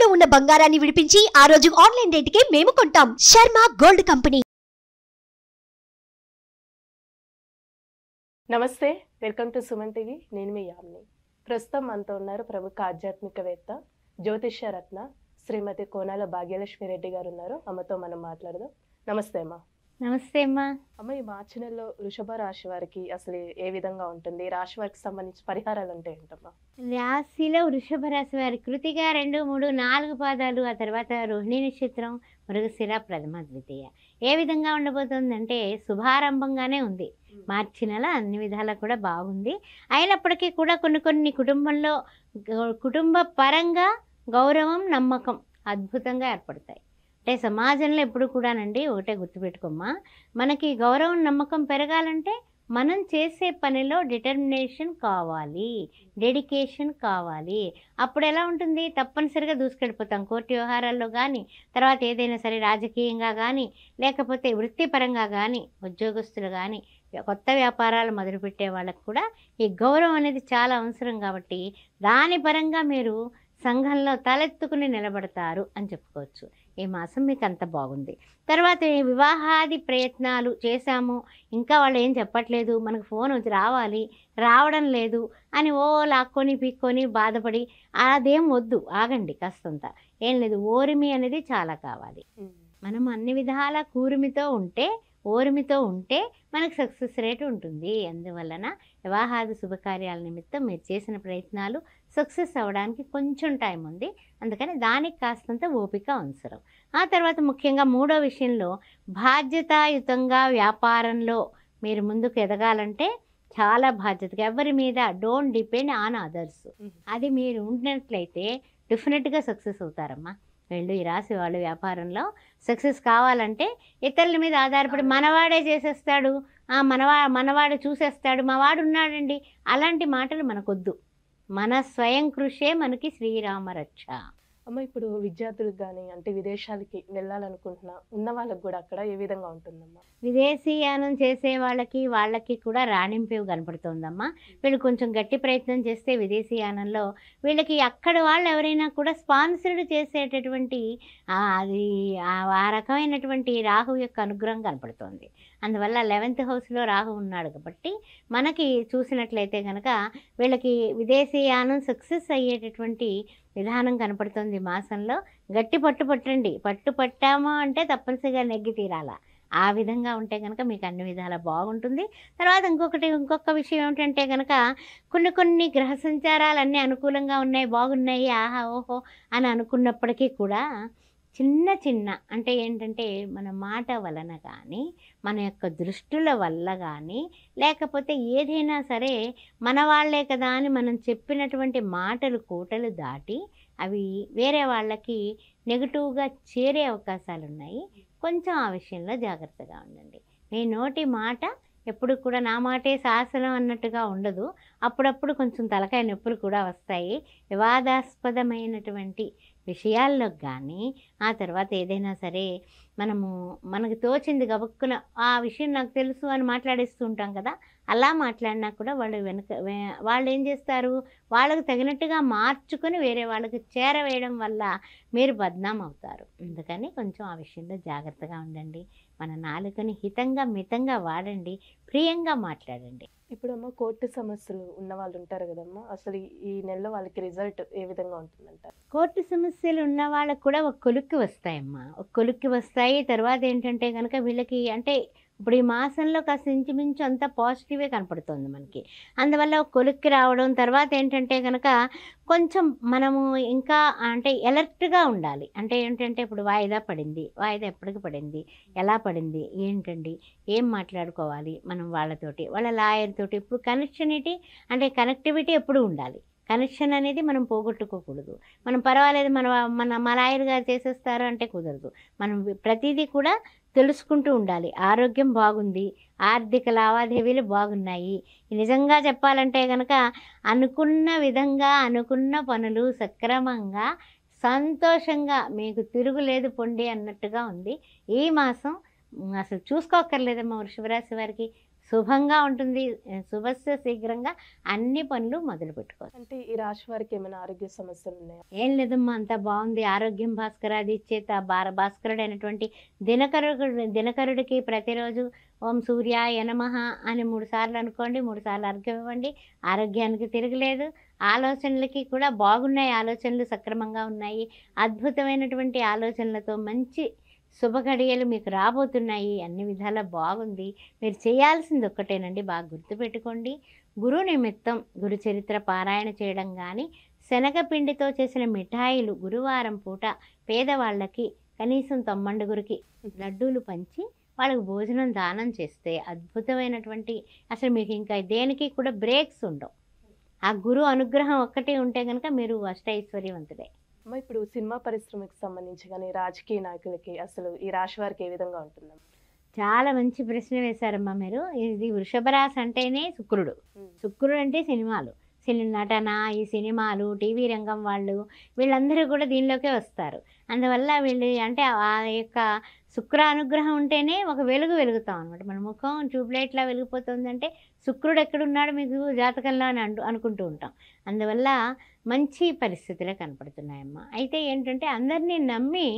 తాకట్టులో ఉన్న బంగారాన్ని విడిపించి ఆ రోజు ఆన్లైన్ రేటుకే మేము కొంటాం. Sharma gold company. నమస్తే, వెల్కమ్ టు సుమన్ టీవీ. నేను మీ యామ్ని. ప్రస్తుతం మనతో ఉన్నారు ప్రముఖ ఆధ్యాత్మికవేత్త, జ్యోతిష్య రత్న శ్రీమతి కోనాల భాగ్యలక్ష్మి రెడ్డి గారు ఉన్నారు. అమ్మతో మనం మాట్లాడదాం. నమస్తే అమ్మా. నమస్తే అమ్మా. అమ్మ, ఈ మార్చి నెలలో వృషభ రాశి వారికి అసలు ఏ విధంగా ఉంటుంది? ఈ రాశి వారికి సంబంధించి పరిహారాలు అంటే ఏంటమ్మా? రాశిలో వృషభ రాశి వారి కృతిక 2, 3, 4 పాదాలు, ఆ తర్వాత రోహిణి నక్షత్రం, మృగశిర, ప్రథమ, ద్వితీయ. ఏ విధంగా ఉండబోతుందంటే శుభారంభంగానే ఉంది. మార్చి నెల అన్ని విధాలా కూడా బాగుంది. అయినప్పటికీ కూడా కొన్ని కుటుంబంలో కుటుంబ పరంగా గౌరవం, నమ్మకం అద్భుతంగా ఏర్పడతాయి. అంటే సమాజంలో ఎప్పుడు కూడానండి ఒకటే గుర్తుపెట్టుకోమ్మా, మనకి గౌరవం, నమ్మకం పెరగాలంటే మనం చేసే పనిలో డిటర్మినేషన్ కావాలి, డెడికేషన్ కావాలి. అప్పుడు ఎలా ఉంటుంది? తప్పనిసరిగా దూసుకెళ్ళిపోతాం. కోర్టు వ్యవహారాల్లో కానీ, తర్వాత ఏదైనా సరే రాజకీయంగా కానీ, లేకపోతే వృత్తిపరంగా కానీ, ఉద్యోగస్తులు కానీ, కొత్త వ్యాపారాలు మొదలుపెట్టే వాళ్ళకు కూడా ఈ గౌరవం అనేది చాలా అవసరం. కాబట్టి దాని పరంగా మీరు సంఘంలో తలెత్తుకుని నిలబడతారు అని చెప్పుకోవచ్చు. ఈ మాసం మీకు అంత బాగుంది. తర్వాత వివాహాది ప్రయత్నాలు చేశాము, ఇంకా వాళ్ళు ఏం చెప్పట్లేదు, మనకు ఫోన్ వచ్చి రావడం లేదు అని లాక్కొని పీక్కొని బాధపడి అదేం వద్దు, ఆగండి కాస్తంత. ఏం లేదు, ఓరిమి అనేది చాలా కావాలి. మనం అన్ని విధాల ఓర్మితో ఉంటే మనకు సక్సెస్ రేట్ ఉంటుంది. అందువలన వివాహాది శుభకార్యాల నిమిత్తం మీరు చేసిన ప్రయత్నాలు సక్సెస్ అవ్వడానికి కొంచెం టైం ఉంది. అందుకని దానికి కాస్తంత ఓపిక అవసరం. ఆ తర్వాత ముఖ్యంగా మూడో విషయంలో బాధ్యతాయుతంగా వ్యాపారంలో మీరు ముందుకు ఎదగాలంటే చాలా బాధ్యతగా, ఎవరి మీద డోంట్ డిపెండ్ ఆన్ అదర్స్. అది మీరు ఉన్నట్లయితే డెఫినెట్గా సక్సెస్ అవుతారమ్మా. ఈ రాశి వాళ్ళు వ్యాపారంలో సక్సెస్ కావాలంటే ఇతరుల మీద ఆధారపడి మనవాడే చేసేస్తాడు, మనవాడు చూసేస్తాడు, మా వాడు ఉన్నాడండి, అలాంటి మాటలు మనకొద్దు. మన స్వయం కృషే మనకి శ్రీరామ రక్ష. అమ్మ, ఇప్పుడు విద్యార్థులకు కానీ అంటే విదేశాలకి వెళ్ళాలనుకుంటున్నా ఉన్న వాళ్ళకి కూడా అక్కడ ఏ విధంగా ఉంటుందమ్మా? విదేశీయానం చేసే వాళ్ళకి కూడా రాణింపు కనపడుతుందమ్మా. వీళ్ళు కొంచెం గట్టి ప్రయత్నం చేస్తే విదేశీయానంలో వీళ్ళకి అక్కడ వాళ్ళు ఎవరైనా కూడా స్పాన్సర్డ్ చేసేటటువంటి అది ఆ రకమైనటువంటి రాహు యొక్క అనుగ్రహం కనపడుతుంది. అందువల్ల 11th హౌస్లో రాహు ఉన్నాడు కాబట్టి మనకి చూసినట్లయితే కనుక వీళ్ళకి విదేశీయానం సక్సెస్ అయ్యేటటువంటి విధానం కనపడుతుంది. మాసంలో గట్టి పట్టామా అంటే తప్పనిసరిగా నెగ్గి తీరాలా. ఆ విధంగా ఉంటే కనుక మీకు అన్ని విధాలా బాగుంటుంది. తర్వాత ఇంకొక విషయం ఏమిటంటే కనుక కొన్ని గ్రహ సంచారాలు అన్నీ అనుకూలంగా ఉన్నాయి, బాగున్నాయి, ఆహా ఓహో అని అనుకున్నప్పటికీ కూడా చిన్న అంటే ఏంటంటే మన మాట వలన కానీ, మన యొక్క దృష్టుల వల్ల కానీ, లేకపోతే ఏదైనా సరే మన వాళ్ళే కదా అని మనం చెప్పినటువంటి కూటలు దాటి అవి వేరే వాళ్ళకి నెగిటివ్గా చేరే అవకాశాలు ఉన్నాయి. కొంచెం ఆ విషయంలో జాగ్రత్తగా ఉండండి. మీ నోటి మాట ఎప్పుడు కూడా నా మాటే శాసనం అన్నట్టుగా ఉండదు. అప్పుడప్పుడు కొంచెం తలకాయ నొప్పులు కూడా వస్తాయి. వివాదాస్పదమైనటువంటి విషయాల్లో కానీ, ఆ తర్వాత ఏదైనా సరే మనకు తోచింది గబక్కున ఆ విషయం నాకు తెలుసు అని మాట్లాడేస్తూ ఉంటాం కదా, అలా మాట్లాడినా కూడా వాళ్ళు ఏం చేస్తారు, వాళ్ళకు తగినట్టుగా మార్చుకొని వేరే వాళ్ళకి చేరవేయడం వల్ల మీరు బద్నాం అవుతారు. అందుకని కొంచెం ఆ విషయంలో జాగ్రత్తగా ఉండండి. మన నాలుకని హితంగా మితంగా వాడండి, ప్రియంగా మాట్లాడండి. ఇప్పుడు అమ్మ, కోర్టు సమస్యలు ఉన్న వాళ్ళు ఉంటారు కదమ్మా, అసలు ఈ నెలలో వాళ్ళకి రిజల్ట్ ఏ విధంగా ఉంటుందంటారు? కోర్టు సమస్యలు ఉన్న వాళ్ళకు కూడా ఒక కొలుక్కి వస్తాయి. తర్వాత ఏంటంటే కనుక వీళ్ళకి అంటే ఇప్పుడు ఈ మాసంలో కాస్త ఇంచుమించు అంతా పాజిటివే కనపడుతుంది మనకి. అందువల్ల ఒక కొలుక్కి రావడం, తర్వాత ఏంటంటే కనుక కొంచెం మనము ఇంకా అంటే ఎలర్ట్గా ఉండాలి. అంటే ఏంటంటే ఇప్పుడు వాయిదా ఎప్పటికి పడింది, ఎలా పడింది, ఏంటండి, ఏం మాట్లాడుకోవాలి మనం వాళ్ళ లాయర్ తోటి. ఇప్పుడు కనెక్టివిటీ ఎప్పుడు ఉండాలి. కనెక్షన్ అనేది మనం పోగొట్టుకోకూడదు. మనం పర్వాలేదు మా లాయర్ గారు చేసేస్తారు అంటే కుదరదు. మనం ప్రతిదీ కూడా తెలుసుకుంటూ ఉండాలి. ఆరోగ్యం బాగుంది, ఆర్థిక లావాదేవీలు బాగున్నాయి. నిజంగా చెప్పాలంటే కనుక అనుకున్న విధంగా అనుకున్న పనులు సక్రమంగా సంతోషంగా మీకు తిరుగులేదు పొండి అన్నట్టుగా ఉంది. ఈ మాసం అసలు చూసుకోక్కర్లేదమ్మా వృషభరాశి వారికి. శుభంగా ఉంటుంది. శుభస్య శీఘ్రంగా అన్ని పనులు మొదలు పెట్టుకోవచ్చు. అంటే ఈ రాశి వారికి ఏమైనా ఆరోగ్య సమస్యలు ఉన్నాయా? ఏం లేదమ్మా, అంత బాగుంది. ఆరోగ్యం భాస్కరాది చేత భాస్కరుడు అయినటువంటి దినకరుడికి ప్రతిరోజు ఓం సూర్యాయ నమః అని 3 సార్లు అనుకోండి, 3 సార్లు అర్ఘ్యం ఇవ్వండి. ఆరోగ్యానికి తిరగలేదు. ఆలోచనలకి కూడా బాగున్నాయి, ఆలోచనలు సక్రమంగా ఉన్నాయి. అద్భుతమైనటువంటి ఆలోచనలతో మంచి శుభఘడియలు మీకు రాబోతున్నాయి. అన్ని విధాలా బాగుంది. మీరు చేయాల్సింది ఒక్కటేనండి, బాగా గుర్తుపెట్టుకోండి. గురు నిమిత్తం గురు చరిత్ర పారాయణ చేయడం కానీ, శనగపిండితో చేసిన మిఠాయిలు గురువారం పూట పేదవాళ్ళకి కనీసం 90 లడ్డూలు పంచి వాళ్ళకి భోజనం దానం చేస్తే అద్భుతమైనటువంటి, అసలు మీకు ఇంకా దేనికి కూడా బ్రేక్స్ ఉండవు. ఆ గురు అనుగ్రహం ఒక్కటే ఉంటే కనుక మీరు అష్టైశ్వర్యవంతుడే. అమ్మ, ఇప్పుడు సినిమా పరిశ్రమకి సంబంధించి కానీ రాజకీయ నాయకులకి అసలు ఈ రాశి వారికి ఏ విధంగా ఉంటుందమ్మా? చాలా మంచి ప్రశ్న వేశారమ్మా మీరు. ఇది వృషభ రాశి అంటేనే శుక్రుడు. శుక్రుడు అంటే సినిమాలు, నటన, ఈ సినిమాలు, టీవీ రంగం వాళ్ళు, వీళ్ళందరూ కూడా దీనిలోకే వస్తారు. అందువల్ల వీళ్ళు అంటే ఆ యొక్క శుక్ర అనుగ్రహం ఉంటేనే ఒక వెలుగు వెలుగుతాం అనమాట. మన ముఖం ట్యూబ్లైట్లా వెలిగిపోతుందంటే శుక్రుడు ఎక్కడున్నాడు మీకు జాతకంలో అని అనుకుంటూ ఉంటాం. అందువల్ల మంచి పరిస్థితులే కనపడుతున్నాయమ్మా. అయితే ఏంటంటే అందరినీ నమ్మి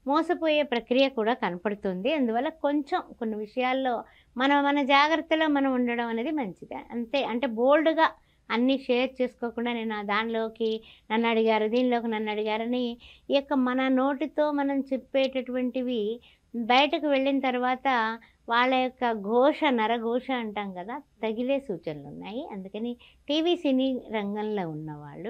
మోసపోయే ప్రక్రియ కూడా కనపడుతుంది. అందువల్ల కొంచెం కొన్ని విషయాల్లో మన జాగ్రత్తలో మనం ఉండడం అనేది మంచిది. అంతే, అంటే బోల్డ్గా అన్నీ షేర్ చేసుకోకుండా నేను దానిలోకి నన్ను అడిగారు, దీనిలోకి నన్ను అడిగారని ఈ యొక్క మన నోటితో మనం చెప్పేటటువంటివి బయటకు వెళ్ళిన తర్వాత వాళ్ళ యొక్క ఘోష, నరఘోష అంటాం కదా, తగిలే సూచనలు ఉన్నాయి. అందుకని టీవీ సినీ రంగంలో ఉన్నవాళ్ళు,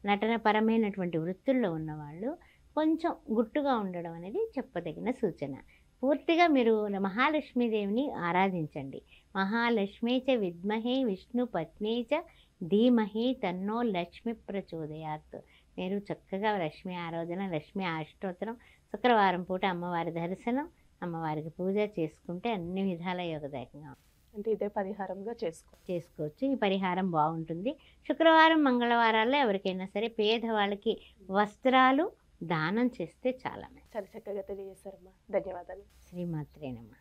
నటనపరమైనటువంటి వృత్తుల్లో ఉన్నవాళ్ళు కొంచెం గుట్టుగా ఉండడం అనేది చెప్పదగిన సూచన. పూర్తిగా మీరు మహాలక్ష్మీదేవిని ఆరాధించండి. మహాలక్ష్మీ చ విద్మహే విష్ణు పత్ని చ ధీమహి తన్నో లక్ష్మి ప్రచోదయాత్. మీరు చక్కగా లక్ష్మీ ఆరాధన, లక్ష్మీ అష్టోత్తరం, శుక్రవారం పూట అమ్మవారి దర్శనం, అమ్మవారికి పూజ చేసుకుంటే అన్ని విధాల యోగదాయకంగా అంటే ఇదే పరిహారంగా చేసుకోవచ్చు. ఈ పరిహారం బాగుంటుంది. శుక్రవారం, మంగళవారాల్లో ఎవరికైనా సరే పేదవాళ్ళకి వస్త్రాలు దానం చేస్తే చాలా చక్కగా తెలియజేశారమ్మా. ధన్యవాదాలు. శ్రీమాత్రేనమ్మా.